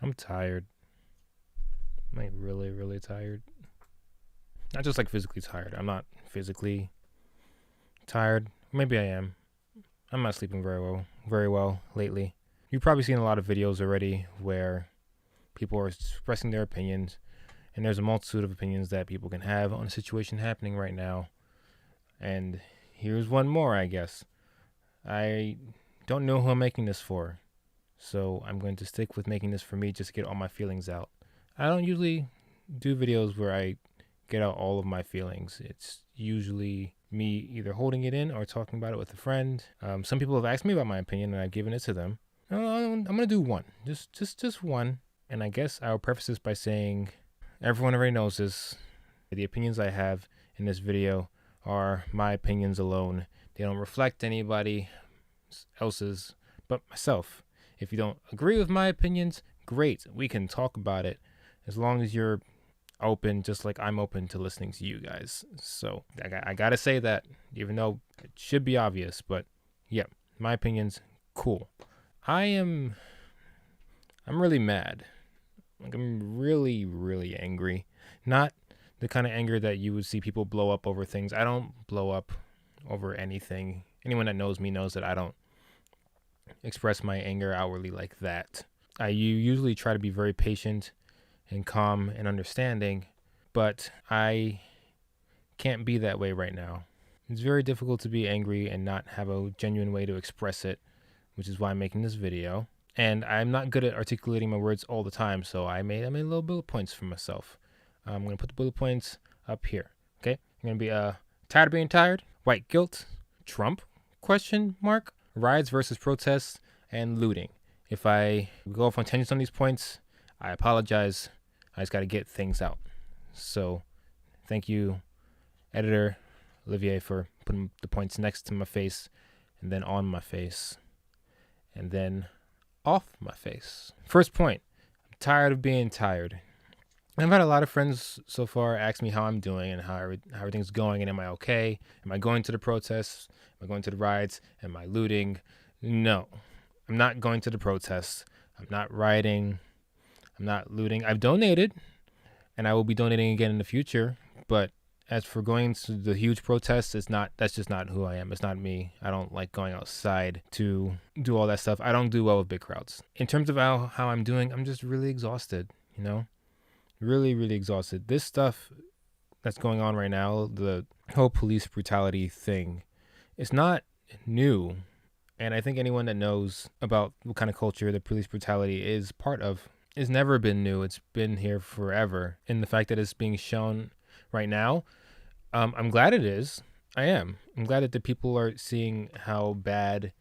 I'm tired. I'm like really, really tired. Not just like physically tired. I'm not physically tired. Maybe I am. I'm not sleeping very well lately. You've probably seen a lot of videos already where people are expressing their opinions, and there's a multitude of opinions that people can have on a situation happening right now. And here's one more, I guess. I don't know who I'm making this for, so I'm going to stick with making this for me just to get all my feelings out. I don't usually do videos where I get out all of my feelings. It's usually me either holding it in or talking about it with a friend. Some people have asked me about my opinion and I've given it to them. I'm gonna do one, just one. And I guess I'll preface this by saying everyone already knows this. The opinions I have in this video are my opinions alone. They don't reflect anybody else's but myself. If you don't agree with my opinions, great. We can talk about it as long as you're open, just like I'm open to listening to you guys. So I gotta say that, even though it should be obvious, but yeah, my opinions, cool. I'm really mad. Like, I'm really, really angry. Not the kind of anger that you would see people blow up over things. I don't blow up over anything. Anyone that knows me knows that I don't express my anger outwardly like that. I usually try to be very patient and calm and understanding, but I can't be that way right now. It's very difficult to be angry and not have a genuine way to express it, which is why I'm making this video. And I'm not good at articulating my words all the time, so I made little bullet points for myself. I'm going to put the bullet points up here, okay? I'm going to be tired of being tired, white guilt, Trump, question mark, riots versus protests, and looting. If I go off on tangents on these points, I apologize. I just got to get things out. So thank you, editor Olivier, for putting the points next to my face and then on my face and then off my face. First point, I'm tired of being tired. I've had a lot of friends so far ask me how I'm doing and how everything's going, and am I okay? Am I going to the protests? Am I going to the riots? Am I looting? No, I'm not going to the protests. I'm not rioting. I'm not looting. I've donated, and I will be donating again in the future. But as for going to the huge protests, that's just not who I am. It's not me. I don't like going outside to do all that stuff. I don't do well with big crowds. In terms of how I'm doing, I'm just really exhausted, you know? Really, really exhausted. This stuff that's going on right now, the whole police brutality thing, it's not new. And I think anyone that knows about what kind of culture the police brutality is part of, it's never been new. It's been here forever. And the fact that it's being shown right now, I'm glad it is. I am. I'm glad that the people are seeing how bad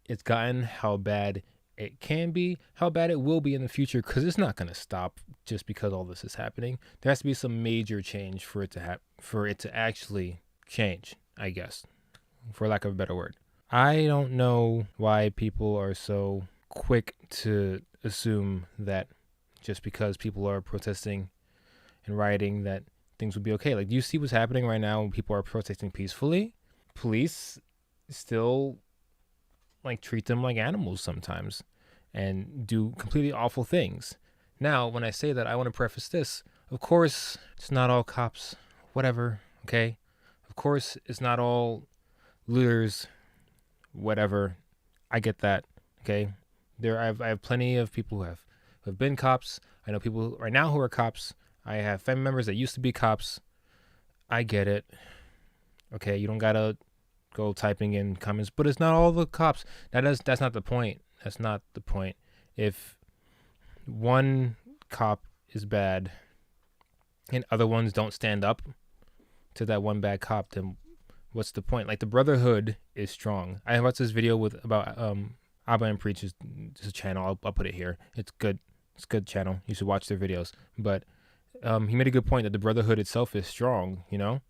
it's gotten, how bad it can be, how bad it will be in the future, because it's not going to stop just because all this is happening. There has to be some major change for it to actually change, I guess, for lack of a better word. I don't know why people are so quick to assume that just because people are protesting and rioting that things would be okay. Like, do you see what's happening right now when people are protesting peacefully? Police still treat them like animals sometimes and do completely awful things. Now, when I say that, I want to preface this. Of course, it's not all cops, whatever, okay? Of course, it's not all looters, whatever. I get that, okay? I have plenty of people who have been cops. I know people right now who are cops. I have family members that used to be cops. I get it. Okay, you don't gotta go typing in comments, but it's not all the cops. That's not the point. That's not the point. If one cop is bad and other ones don't stand up to that one bad cop, then what's the point? Like, the brotherhood is strong. I watched this video about Abba and Preach's channel. I'll put it here. It's good. It's a good channel. You should watch their videos. But he made a good point that the brotherhood itself is strong, you know?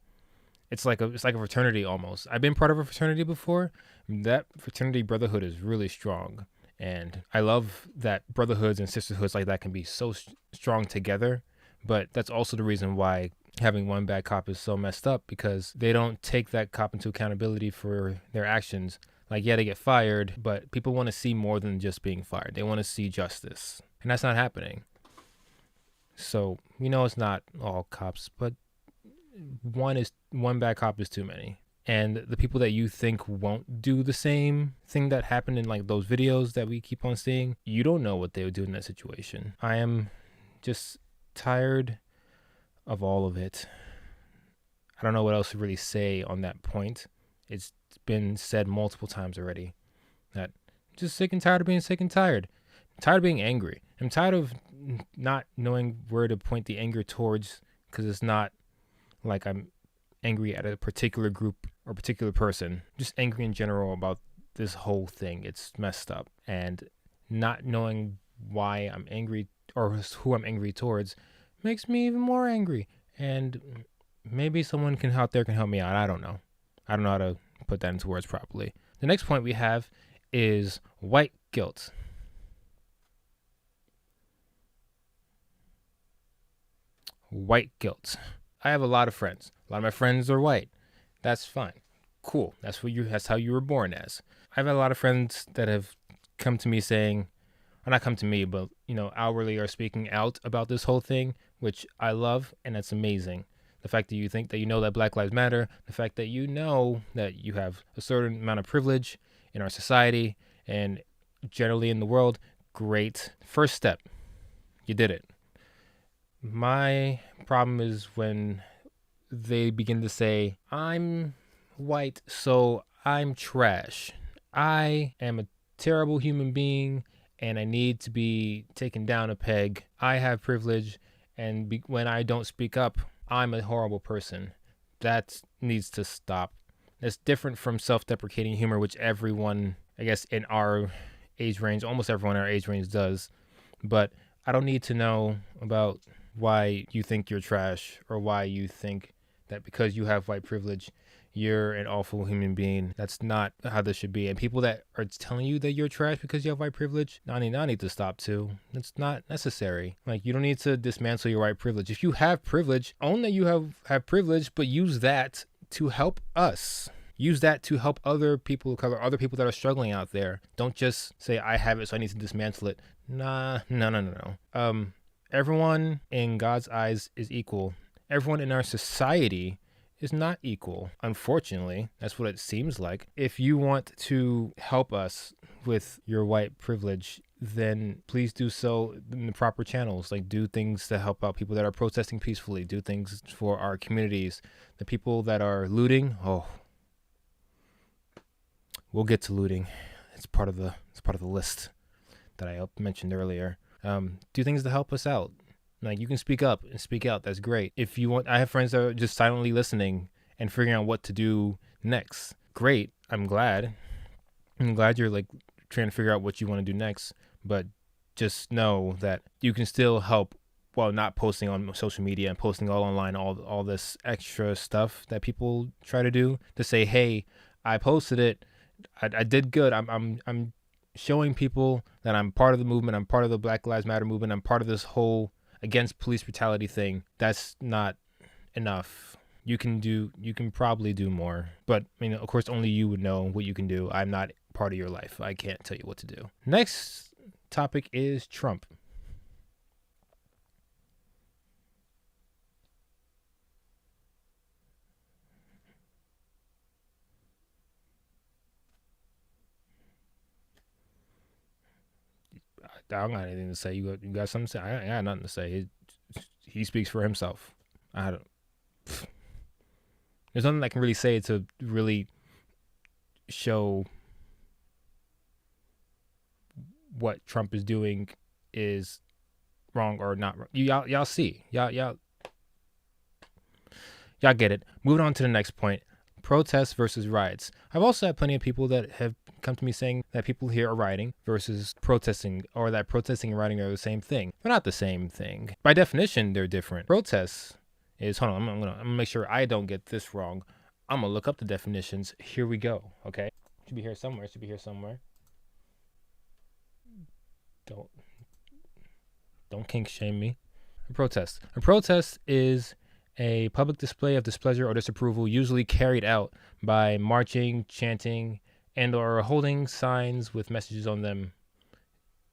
It's like a fraternity almost. I've been part of a fraternity before. That fraternity brotherhood is really strong. And I love that brotherhoods and sisterhoods like that can be so strong together. But that's also the reason why having one bad cop is so messed up, because they don't take that cop into accountability for their actions. Like, yeah, they get fired, but people want to see more than just being fired. They want to see justice. and that's not happening. So we know it's not all cops, but one bad cop is too many. And the people that you think won't do the same thing that happened in like those videos that we keep on seeing, you don't know what they would do in that situation. I am just tired of all of it. I don't know what else to really say on that point. It's been said multiple times already that I'm just sick and tired of being sick and tired. I'm tired of being angry. I'm tired of not knowing where to point the anger towards, because it's not like I'm angry at a particular group or particular person. I'm just angry in general about this whole thing. It's messed up. And not knowing why I'm angry or who I'm angry towards makes me even more angry. And maybe someone out there can help me out. I don't know. I don't know how to put that into words properly. The next point we have is white guilt. White guilt. I have a lot of friends. A lot of my friends are white. That's fine. Cool. That's how you were born as. I've had a lot of friends that have come to me saying, or not come to me, but outwardly are speaking out about this whole thing, which I love, and it's amazing. The fact that you think that that Black Lives Matter, the fact that you know that you have a certain amount of privilege in our society and generally in the world, great. First step. You did it. My problem is when they begin to say, I'm white, so I'm trash. I am a terrible human being and I need to be taken down a peg. I have privilege, and when I don't speak up, I'm a horrible person. That needs to stop. That's different from self-deprecating humor, which everyone, I guess, in our age range, almost everyone in our age range does. But I don't need to know about why you think you're trash, or why you think that because you have white privilege, you're an awful human being. That's not how this should be. And people that are telling you that you're trash because you have white privilege, I need to stop too. It's not necessary. Like, you don't need to dismantle your white privilege. If you have privilege, own that you have privilege, but use that to help us. Use that to help other people of color, other people that are struggling out there. Don't just say, I have it, so I need to dismantle it. No. Everyone in God's eyes is equal. Everyone in our society is not equal. Unfortunately, that's what it seems like. If you want to help us with your white privilege, then please do so in the proper channels. Like, do things to help out people that are protesting peacefully. Do things for our communities. The people that are looting, we'll get to looting. It's part of the list that I mentioned earlier. Do things to help us out. Like, you can speak up and speak out. That's great. If you want, I have friends that are just silently listening and figuring out what to do next. Great. I'm glad you're like trying to figure out what you want to do next. But just know that you can still help while not posting on social media and posting all online, all this extra stuff that people try to do to say, hey, I posted it. I did good. I'm showing people that I'm part of the movement. I'm part of the Black Lives Matter movement. I'm part of this whole against police brutality thing. That's not enough. You can probably do more, but of course, only you would know what you can do. I'm not part of your life. I can't tell you what to do. Next topic is Trump. I don't got anything to say. You got something to say? I got nothing to say. He speaks for himself. There's nothing I can really say to really show what Trump is doing is wrong or not wrong. Y'all see. Y'all get it. Moving on to the next point. Protests versus riots. I've also had plenty of people that have come to me saying that people here are rioting versus protesting, or that protesting and rioting are the same thing. They're not the same thing. By definition, they're different. Protests is, hold on, I'm gonna make sure I don't get this wrong. I'm gonna look up the definitions. Here we go. Okay, should be here somewhere. Don't kink shame me. A protest is a public display of displeasure or disapproval, usually carried out by marching, chanting, and or holding signs with messages on them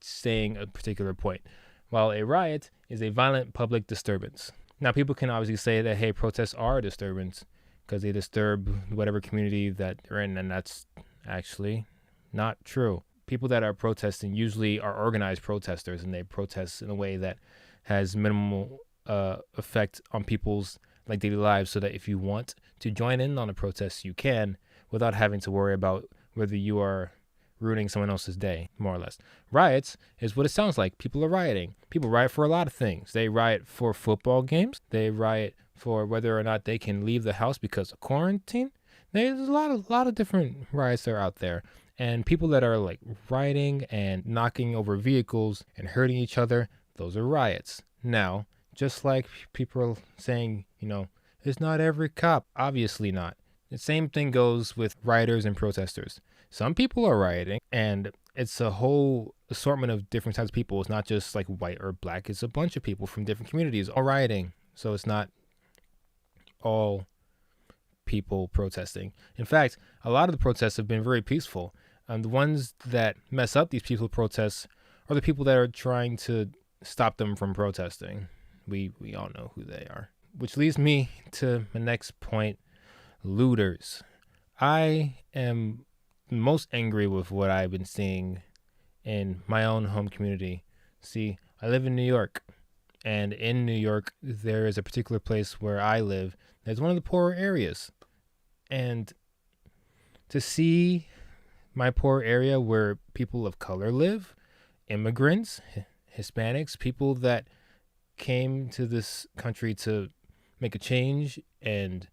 saying a particular point, while a riot is a violent public disturbance. Now, people can obviously say that, hey, protests are a disturbance because they disturb whatever community that they're in, and that's actually not true. People that are protesting usually are organized protesters, and they protest in a way that has minimal effect on people's daily lives, so that if you want to join in on a protest, you can, without having to worry about whether you are ruining someone else's day, more or less. Riots is what it sounds like. People are rioting. People riot for a lot of things. They riot for football games. They riot for whether or not they can leave the house because of quarantine. There's a lot of different riots that are out there. And people that are rioting and knocking over vehicles and hurting each other, those are riots. Now, just like people are saying, it's not every cop. Obviously not. The same thing goes with rioters and protesters. Some people are rioting, and it's a whole assortment of different types of people. It's not just white or black. It's a bunch of people from different communities all rioting. So it's not all people protesting. In fact, a lot of the protests have been very peaceful. The ones that mess up these peaceful protests are the people that are trying to stop them from protesting. We all know who they are. Which leads me to my next point, looters. I am most angry with what I've been seeing in my own home community. See, I live in New York, and in New York, there is a particular place where I live that's one of the poorer areas. And to see my poor area where people of color live, immigrants, Hispanics, people that came to this country to make a change and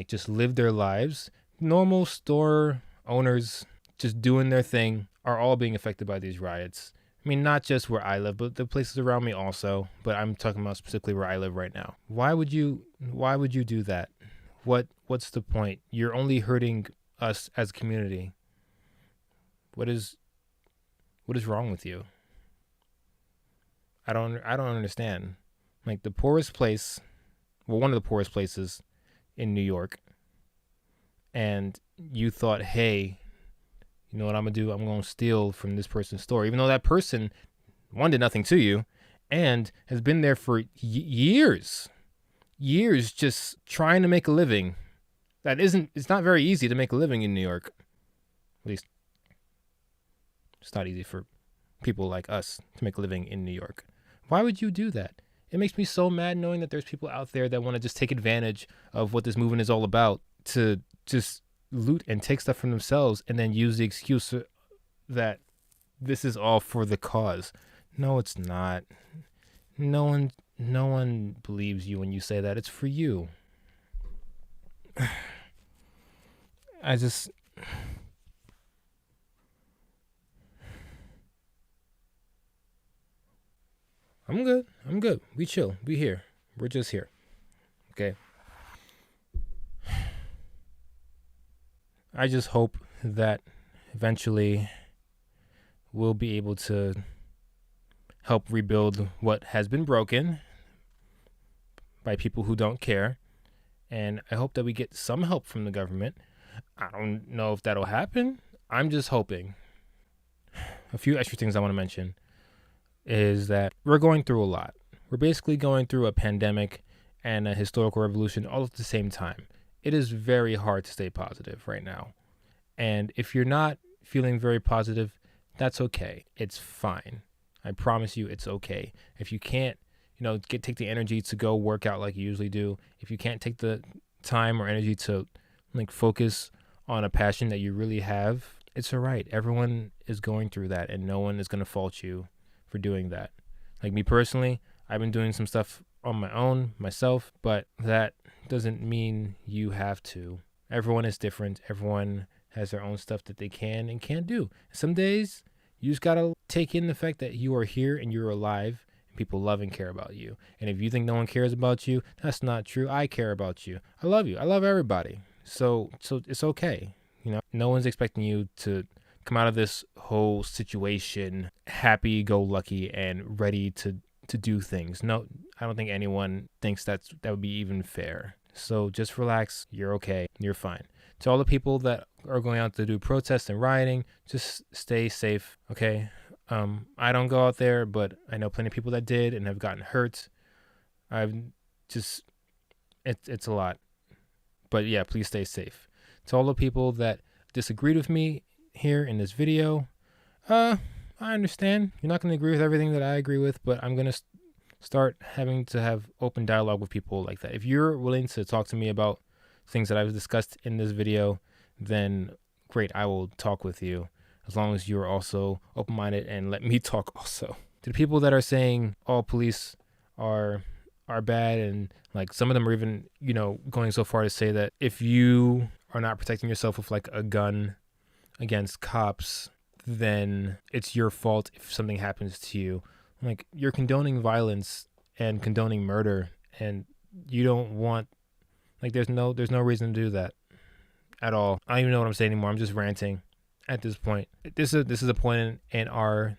just live their lives, normal store owners just doing their thing, are all being affected by these riots. I mean, not just where I live, but the places around me also. But I'm talking about specifically where I live right now. Why would you do that? What's the point? You're only hurting us as a community. What is wrong with you? I don't understand. The poorest place, one of the poorest places in New York, and you thought, hey, you know what I'm going to do? I'm going to steal from this person's store, even though that person, one, did nothing to you and has been there for years just trying to make a living. It's not very easy to make a living in New York. At least it's not easy for people like us to make a living in New York. Why would you do that? It makes me so mad knowing that there's people out there that want to just take advantage of what this movement is all about to just loot and take stuff from themselves and then use the excuse that this is all for the cause. No, it's not. No one believes you when you say that. It's for you. I'm good. We chill. We here. We're just here. Okay. I just hope that eventually we'll be able to help rebuild what has been broken by people who don't care. And I hope that we get some help from the government. I don't know if that'll happen. I'm just hoping. A few extra things I want to mention is that we're going through a lot. We're basically going through a pandemic and a historical revolution all at the same time. It is very hard to stay positive right now. And if you're not feeling very positive, that's okay. It's fine. I promise you it's okay. If you can't, take the energy to go work out like you usually do, if you can't take the time or energy to focus on a passion that you really have, it's all right. Everyone is going through that, and no one is going to fault you for doing that. Like me personally, I've been doing some stuff on my own, myself, but that doesn't mean you have to. Everyone is different. Everyone has their own stuff that they can and can't do. Some days you just gotta take in the fact that you are here and you're alive and people love and care about you. And if you think no one cares about you, that's not true. I care about you. I love you. I love everybody. So it's okay. No one's expecting you to come out of this whole situation happy-go-lucky and ready to do things. No, I don't think anyone thinks that would be even fair. So just relax. You're okay. You're fine. To all the people that are going out to do protests and rioting, just stay safe, okay? I don't go out there, but I know plenty of people that did and have gotten hurt. I've just, it's a lot. But yeah, please stay safe. To all the people that disagreed with me here in this video, I understand. You're not going to agree with everything that I agree with, but I'm going to start having to have open dialogue with people like that. If you're willing to talk to me about things that I've discussed in this video, then great, I will talk with you, as long as you're also open-minded and let me talk also. To the people that are saying all police are bad, and like some of them are even, you know, going so far to say that if you are not protecting yourself with like a gun against cops, then it's your fault if something happens to you. Like, you're condoning violence and condoning murder, and you don't want, like, there's no reason to do that at all. I don't even know what I'm saying anymore. I'm just ranting at this point. This is a point in our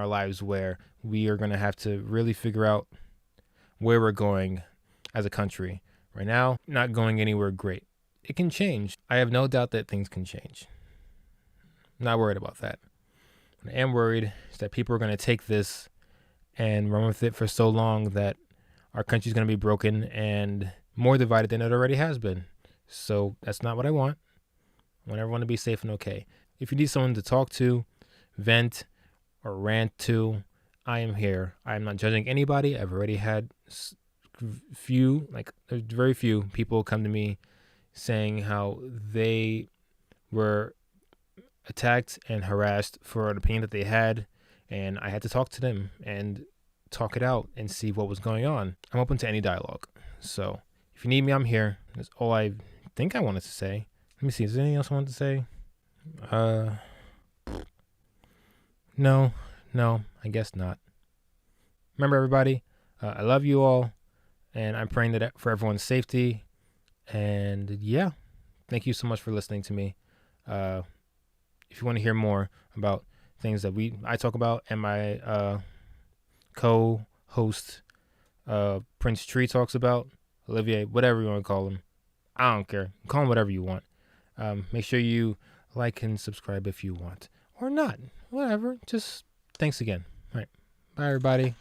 lives where we are going to have to really figure out where we're going as a country. Right now, not going anywhere great. It can change. I have no doubt that things can change. I'm not worried about that. What I am worried is that people are going to take this and run with it for so long that our country's going to be broken and more divided than it already has been. So that's not what I want. I want everyone to be safe and okay. If you need someone to talk to, vent, or rant to, I am here. I am not judging anybody. I've already had very few people come to me saying how they were attacked and harassed for an opinion that they had, and I had to talk to them and talk it out and see what was going on. I'm open to any dialogue. So if you need me, I'm here. That's all I think I wanted to say. Let me see. Is there anything else I wanted to say? No, I guess not. Remember, everybody, I love you all, and I'm praying that for everyone's safety. And yeah, thank you so much for listening to me. If you want to hear more about things that I talk about and my co-host Prince Tree talks about, Olivier, whatever you want to call him, I don't care. Call him whatever you want. Make sure you like and subscribe if you want, or not. Whatever. Just thanks again. All right. Bye, everybody.